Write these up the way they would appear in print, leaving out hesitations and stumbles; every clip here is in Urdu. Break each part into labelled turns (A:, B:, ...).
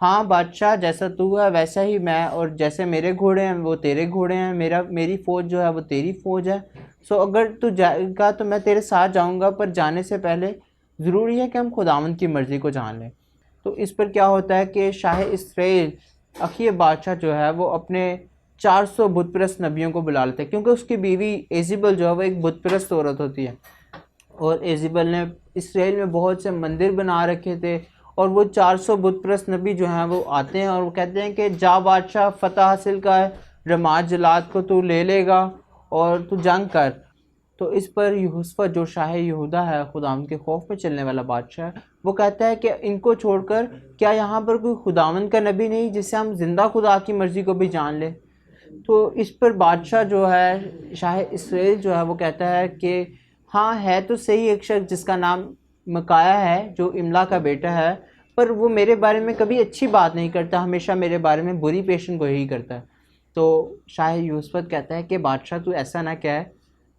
A: ہاں بادشاہ، جیسا تو ہے ویسا ہی میں، اور جیسے میرے گھوڑے ہیں وہ تیرے گھوڑے ہیں، میری فوج جو ہے وہ تیری فوج ہے، سو اگر تو جائے گا تو میں تیرے ساتھ جاؤں گا، پر جانے سے پہلے ضروری ہے کہ ہم خداوند کی مرضی کو جان لیں۔ تو اس پر کیا ہوتا ہے کہ شاہ اسرائیل اخیب بادشاہ جو ہے وہ اپنے 400 بت پرست نبیوں کو بلا لیتے ہیں، کیونکہ اس کی بیوی ایزیبل جو ہے وہ ایک بت پرست عورت ہوتی ہے، اور ایزیبل نے اسرائیل میں بہت سے مندر بنا رکھے تھے، اور وہ 400 بت پرست نبی جو ہیں وہ آتے ہیں اور وہ کہتے ہیں کہ جا بادشاہ، فتح حاصل کر، رمات جلاد کو تو لے لے گا اور تو جنگ کر۔ تو اس پر یہوشافط جو شاہ یہودا ہے، خداوند کے خوف میں چلنے والا بادشاہ ہے، وہ کہتا ہے کہ ان کو چھوڑ کر کیا یہاں پر کوئی خداوند کا نبی نہیں جس سے ہم زندہ خدا کی مرضی کو بھی جان لیں؟ تو اس پر بادشاہ جو ہے، شاہ اسرائیل جو ہے وہ کہتا ہے کہ ہاں ہے تو صحیح ایک شخص جس کا نام مکایا ہے، جو املا کا بیٹا ہے، پر وہ میرے بارے میں کبھی اچھی بات نہیں کرتا، ہمیشہ میرے بارے میں بری پیشن گوئی کرتا ہے۔ تو شاہ یہوشافط کہتا ہے کہ بادشاہ تو ایسا نہ کہے،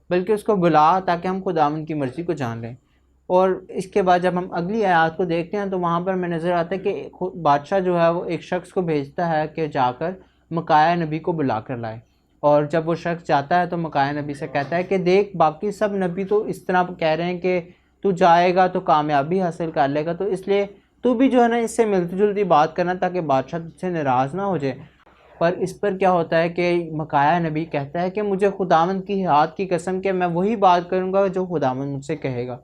A: بلکہ اس کو بلا تاکہ ہم خداوند کی مرضی کو جان لیں۔ اور اس کے بعد جب ہم اگلی آیات کو دیکھتے ہیں تو وہاں پر ہمیں نظر آتا ہے کہ بادشاہ جو ہے وہ ایک شخص کو بھیجتا ہے کہ جا کر مکایا نبی کو بلا کر لائے، اور جب وہ شخص جاتا ہے تو مکایا نبی سے کہتا ہے کہ دیکھ باقی سب نبی تو اس طرح کہہ رہے ہیں کہ تو جائے گا تو کامیابی حاصل کر لے گا، تو اس لیے تو بھی جو ہے نا اس سے ملتی جلتی بات کرنا تاکہ بادشاہ تجھ سے ناراض نہ ہو جائے۔ پر اس پر کیا ہوتا ہے کہ مکایا نبی کہتا ہے کہ مجھے خداوند کی ہاتھ کی قسم کہ میں وہی بات کروں گا جو خداوند مجھ سے کہے گا۔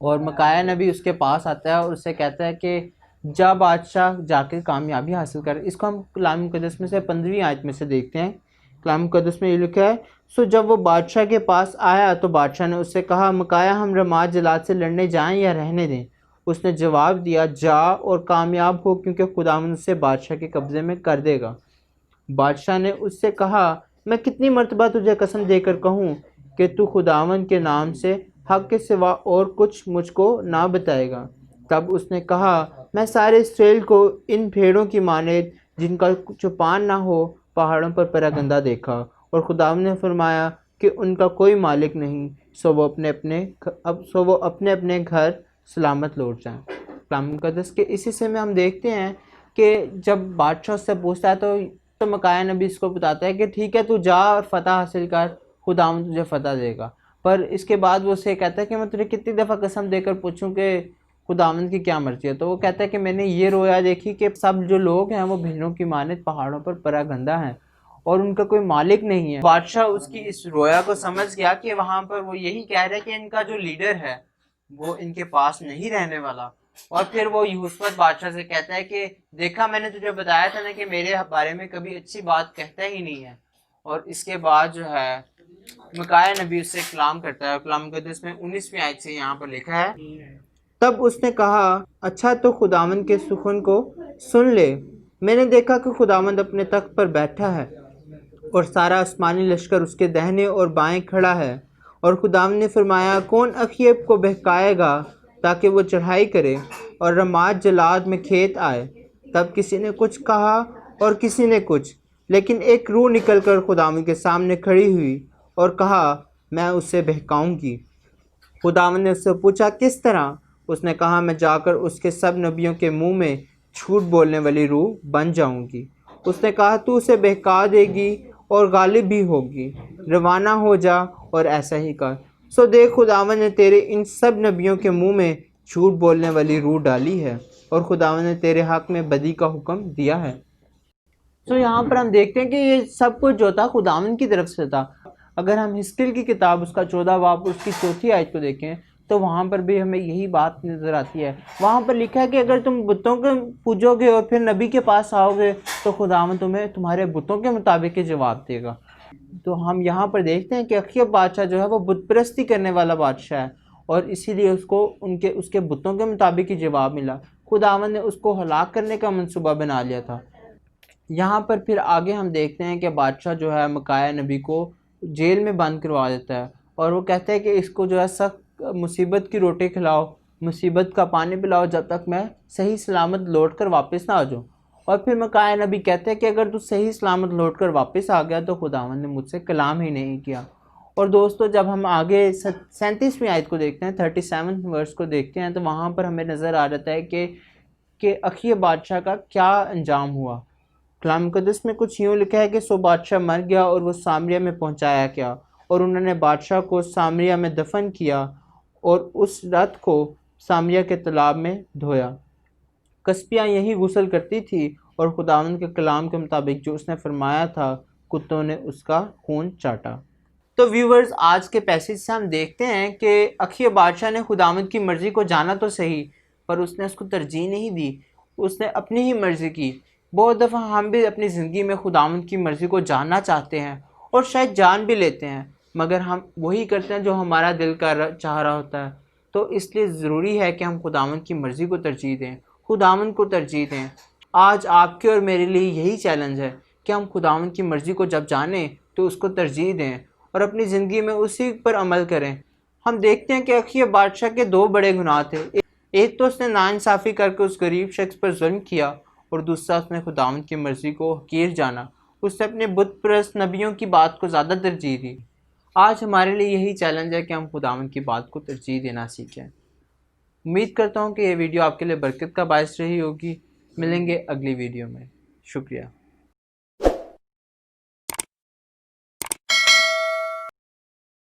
A: اور مکایا نبی اس کے پاس آتا ہے اور اس سے کہتا ہے کہ جا بادشاہ، جا کے کامیابی حاصل کر۔ اس کو ہم کلام مقدس میں سے 15ویں آیت میں سے دیکھتے ہیں۔ کلام مقدس میں یہ لکھا ہے، سو جب وہ بادشاہ کے پاس آیا تو بادشاہ نے اس سے کہا، مکایا ہم رمات جلاد سے لڑنے جائیں یا رہنے دیں؟ اس نے جواب دیا، جا اور کامیاب ہو، کیونکہ خداوند اسے بادشاہ کے قبضے میں کر دے گا۔ بادشاہ نے اس سے کہا، میں کتنی مرتبہ تجھے قسم دے کر کہوں کہ تو خداوند کے نام سے حق کے سوا اور کچھ مجھ کو نہ بتائے گا؟ تب اس نے کہا، میں سارے اسرائیل کو ان بھیڑوں کی مانند جن کا چوپان نہ ہو پہاڑوں پر پراگندہ دیکھا، اور خداوند نے فرمایا کہ ان کا کوئی مالک نہیں، سو وہ اپنے اپنے گھر سلامت لوٹ جائیں۔ کلام مقدس کے اس حصے میں ہم دیکھتے ہیں کہ جب بادشاہ اس سے پوچھتا ہے تو مکایا نبی اس کو بتاتا ہے کہ ٹھیک ہے تو جا اور فتح حاصل کر، خداوند تجھے فتح دے گا۔ پر اس کے بعد وہ اسے کہتا ہے کہ میں تجھے کتنی دفعہ قسم دے کر پوچھوں کہ خداوند کی کیا مرضی ہے؟ تو وہ کہتا ہے کہ میں نے یہ رویا دیکھی کہ سب جو لوگ ہیں وہ بھیڑوں کی مانند پہاڑوں پر پراگندہ ہیں اور ان کا کوئی مالک نہیں ہے۔ بادشاہ اس کی اس رویا کو سمجھ گیا کہ وہاں پر وہ یہی کہہ رہے کہ ان کا جو لیڈر ہے وہ ان کے پاس نہیں رہنے والا، اور پھر وہ یہوشافط بادشاہ سے کہتا ہے کہ دیکھا میں نے تجھے بتایا تھا نا کہ میرے بارے میں کبھی اچھی بات کہتا ہی نہیں ہے۔ اور اس کے بعد جو ہے مکایا نبی اس سے کلام کرتا ہے۔ کلام مقدس میں 19ویں آیت سے یہاں پر لکھا ہے، تب اس نے کہا، اچھا تو خداوند کے سخن کو سن لے۔ میں نے دیکھا کہ خداوند اپنے تخت پر بیٹھا ہے اور سارا آسمانی لشکر اس کے دہنے اور بائیں کھڑا ہے، اور خداوند نے فرمایا، کون اخیب کو بہکائے گا تاکہ وہ چڑھائی کرے اور رمات جلاد میں کھیت آئے؟ تب کسی نے کچھ کہا اور کسی نے کچھ، لیکن ایک روح نکل کر خداوند کے سامنے کھڑی ہوئی اور کہا، میں اسے بہکاؤں گی۔ خداوند نے اس سے پوچھا، کس طرح؟ اس نے کہا، میں جا کر اس کے سب نبیوں کے منہ میں جھوٹ بولنے والی روح بن جاؤں گی۔ اس نے کہا، تو اسے بہکا دے گی اور غالب بھی ہوگی، روانہ ہو جا اور ایسا ہی کر۔ سو دیکھ خداوند نے تیرے ان سب نبیوں کے منہ میں جھوٹ بولنے والی روح ڈالی ہے، اور خداوند نے تیرے حق میں بدی کا حکم دیا ہے۔ تو یہاں پر ہم دیکھتے ہیں کہ یہ سب کچھ جو تھا خداوند کی طرف سے تھا۔ اگر ہم حزقیل کی کتاب اس کا 14 باب اس کی 4 آیت کو دیکھیں تو وہاں پر بھی ہمیں یہی بات نظر آتی ہے۔ وہاں پر لکھا ہے کہ اگر تم بتوں کو پوجو گے اور پھر نبی کے پاس آؤ گے تو خداوند تمہیں تمہارے بتوں کے مطابق ہی جواب دے گا۔ تو ہم یہاں پر دیکھتے ہیں کہ اخیب بادشاہ جو ہے وہ بت پرستی کرنے والا بادشاہ ہے، اور اسی لیے اس کو اس کے بتوں کے مطابق ہی جواب ملا۔ خداوند نے اس کو ہلاک کرنے کا منصوبہ بنا لیا تھا۔ یہاں پر پھر آگے ہم دیکھتے ہیں کہ بادشاہ جو ہے مکایا نبی کو جیل میں بند کروا دیتا ہے، اور وہ کہتا ہے کہ اس کو جو ہے سخت مصیبت کی روٹی کھلاؤ، مصیبت کا پانی پلاؤ، جب تک میں صحیح سلامت لوٹ کر واپس نہ آ جاؤں۔ اور پھر مکایا نبی کہتے ہیں کہ اگر تو صحیح سلامت لوٹ کر واپس آ گیا تو خداوند نے مجھ سے کلام ہی نہیں کیا۔ اور دوستو جب ہم آگے 37ویں آیت کو دیکھتے ہیں، 37 ورس کو دیکھتے ہیں، تو وہاں پر ہمیں نظر آ جاتا ہے کہ کہ اخی بادشاہ کا کیا انجام ہوا۔ کلام مقدس میں کچھ یوں لکھا ہے کہ سو بادشاہ مر گیا اور وہ سامریہ میں پہنچایا گیا، اور انہوں نے بادشاہ کو سامریہ میں دفن کیا اور اس رات کو سامریہ کے تالاب میں دھویا۔ کسپیاں یہی غسل کرتی تھی اور خداوند کے کلام کے مطابق جو اس نے فرمایا تھا، کتوں نے اس کا خون چاٹا۔ تو ویورز، آج کے پیسج سے ہم دیکھتے ہیں کہ اخیا بادشاہ نے خداوند کی مرضی کو جانا تو صحیح، پر اس نے اس کو ترجیح نہیں دی، اس نے اپنی ہی مرضی کی۔ بہت دفعہ ہم بھی اپنی زندگی میں خداوند کی مرضی کو جاننا چاہتے ہیں اور شاید جان بھی لیتے ہیں، مگر ہم وہی کرتے ہیں جو ہمارا دل چاہ رہا ہوتا ہے۔ تو اس لیے ضروری ہے کہ ہم خداوند کی مرضی کو ترجیح دیں، خداوند کو ترجیح دیں۔ آج آپ کے اور میرے لیے یہی چیلنج ہے کہ ہم خداوند کی مرضی کو جب جانیں تو اس کو ترجیح دیں اور اپنی زندگی میں اسی پر عمل کریں۔ ہم دیکھتے ہیں کہ اخیا بادشاہ کے دو بڑے گناہ تھے۔ ایک تو اس نے ناانصافی کر کے اس غریب شخص پر ظلم کیا، اور دوسرا اس نے خداوند کی مرضی کو حقیر جانا۔ اس نے اپنے بت پرست نبیوں کی بات کو زیادہ ترجیح دی۔ آج ہمارے لیے یہی چیلنج ہے کہ ہم خداوند کی بات کو ترجیح دینا سیکھیں۔ امید کرتا ہوں کہ یہ ویڈیو آپ کے لیے برکت کا باعث رہی ہوگی۔ ملیں گے اگلی ویڈیو میں۔ شکریہ۔